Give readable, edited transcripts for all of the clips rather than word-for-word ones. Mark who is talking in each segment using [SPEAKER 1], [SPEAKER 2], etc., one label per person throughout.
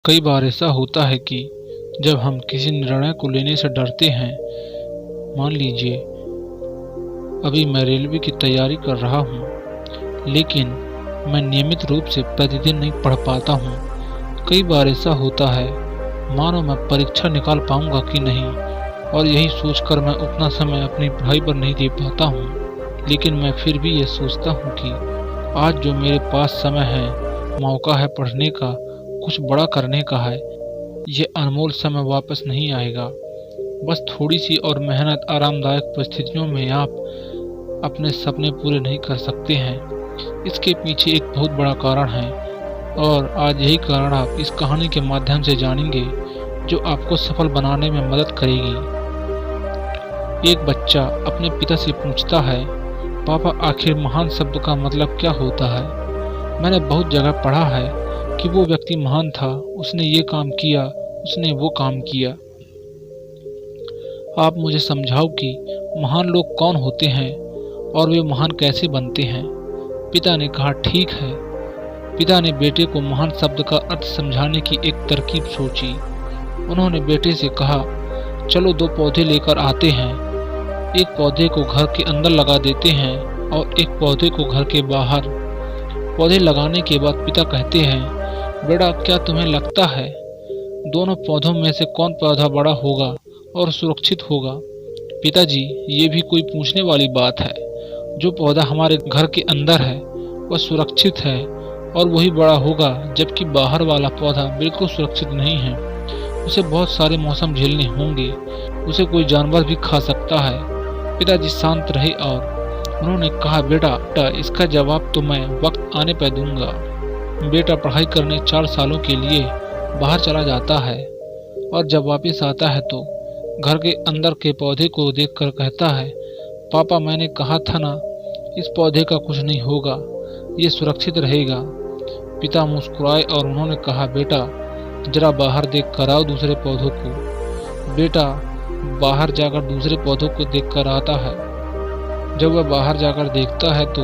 [SPEAKER 1] कई बार ऐसा होता है कि जब हम किसी निर्णय को लेने से डरते हैं, मान लीजिए अभी मैं रेलवे की तैयारी कर रहा हूँ, लेकिन मैं नियमित रूप से प्रतिदिन नहीं पढ़ पाता हूँ। कई बार ऐसा होता है मानो मैं परीक्षा निकाल पाऊंगा कि नहीं, और यही सोचकर मैं उतना समय अपनी पढ़ाई पर नहीं दे पाता हूँ। लेकिन मैं फिर भी ये सोचता हूँ कि आज जो मेरे पास समय है, मौका है पढ़ने का, कुछ बड़ा करने का है, ये अनमोल समय वापस नहीं आएगा। बस थोड़ी सी और मेहनत, आरामदायक परिस्थितियों में आप अपने सपने पूरे नहीं कर सकते हैं। इसके पीछे एक बहुत बड़ा कारण है, और आज यही कारण आप इस कहानी के माध्यम से जानेंगे, जो आपको सफल बनाने में मदद करेगी। एक बच्चा अपने पिता से पूछता है, पापा आखिर महान शब्द का मतलब क्या होता है? मैंने बहुत जगह पढ़ा है कि वो व्यक्ति महान था, उसने ये काम किया, उसने वो काम किया। आप मुझे समझाओ कि महान लोग कौन होते हैं और वे महान कैसे बनते हैं? पिता ने कहा, ठीक है। पिता ने बेटे को महान शब्द का अर्थ समझाने की एक तरकीब सोची। उन्होंने बेटे से कहा, चलो 2 पौधे लेकर आते हैं। एक पौधे को घर के अंदर लगा देते हैं और एक पौधे को घर के बाहर। पौधे लगाने के बाद पिता कहते हैं, बेटा क्या तुम्हें लगता है दोनों पौधों में से कौन पौधा बड़ा होगा और सुरक्षित होगा? पिताजी, ये भी कोई पूछने वाली बात है। जो पौधा हमारे घर के अंदर है वह सुरक्षित है और वही बड़ा होगा, जबकि बाहर वाला पौधा बिल्कुल सुरक्षित नहीं है। उसे बहुत सारे मौसम झेलने होंगे, उसे कोई जानवर भी खा सकता है। पिताजी शांत रहे और उन्होंने कहा, बेटा इसका जवाब तो मैं वक्त आने पर दूंगा। बेटा पढ़ाई करने 4 सालों के लिए बाहर चला जाता है और जब वापस आता है तो घर के अंदर के पौधे को देखकर कहता है, पापा मैंने कहा था ना, इस पौधे का कुछ नहीं होगा, ये सुरक्षित रहेगा। पिता मुस्कुराए और उन्होंने कहा, बेटा जरा बाहर देख कर आओ दूसरे पौधों को। बेटा बाहर जाकर दूसरे पौधों को देखकर आता है। जब वह बाहर जाकर देखता है तो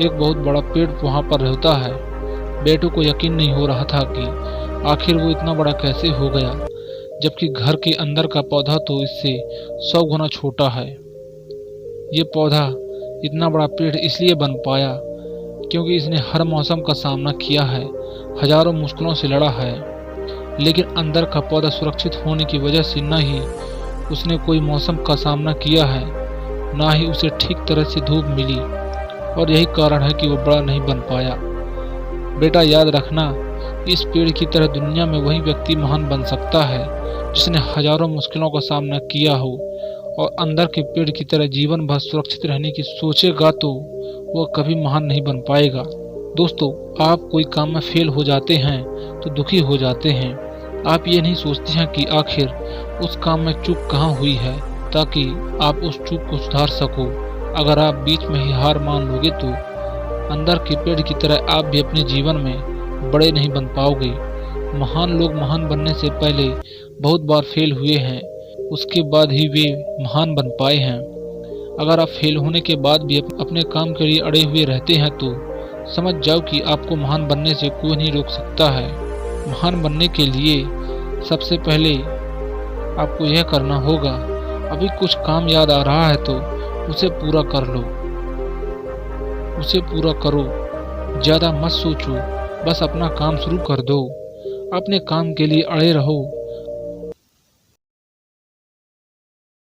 [SPEAKER 1] एक बहुत बड़ा पेड़ वहां पर होता है। बेटों को यकीन नहीं हो रहा था कि आखिर वो इतना बड़ा कैसे हो गया, जबकि घर के अंदर का पौधा तो इससे 100 गुना छोटा है। ये पौधा इतना बड़ा पेड़ इसलिए बन पाया क्योंकि इसने हर मौसम का सामना किया है, हजारों मुश्किलों से लड़ा है। लेकिन अंदर का पौधा सुरक्षित होने की वजह से न ही उसने कोई मौसम का सामना किया है, ना ही उसे ठीक तरह से धूप मिली, और यही कारण है कि वो बड़ा नहीं बन पाया। बेटा याद रखना, इस पेड़ की तरह दुनिया में वही व्यक्ति महान बन सकता है जिसने हजारों मुश्किलों का सामना किया हो और अंदर के पेड़ की तरह जीवन भर सुरक्षित रहने की सोचेगा तो वह कभी महान नहीं बन पाएगा। दोस्तों, आप कोई काम में फेल हो जाते हैं तो दुखी हो जाते हैं। आप ये नहीं सोचते हैं कि आखिर उस काम में चूक कहाँ हुई है, ताकि आप उस चूक को सुधार सको। अगर आप बीच में ही हार मान लोगे तो अंदर के पेड़ की तरह आप भी अपने जीवन में बड़े नहीं बन पाओगे। महान लोग महान बनने से पहले बहुत बार फेल हुए हैं, उसके बाद ही वे महान बन पाए हैं। अगर आप फेल होने के बाद भी अपने काम के लिए अड़े हुए रहते हैं तो समझ जाओ कि आपको महान बनने से कोई नहीं रोक सकता है। महान बनने के लिए सबसे पहले आपको यह करना होगा, अभी कुछ काम याद आ रहा है तो उसे पूरा कर लो, उसे पूरा करो। ज़्यादा मत सोचो, बस अपना काम शुरू कर दो। अपने काम के लिए अड़े रहो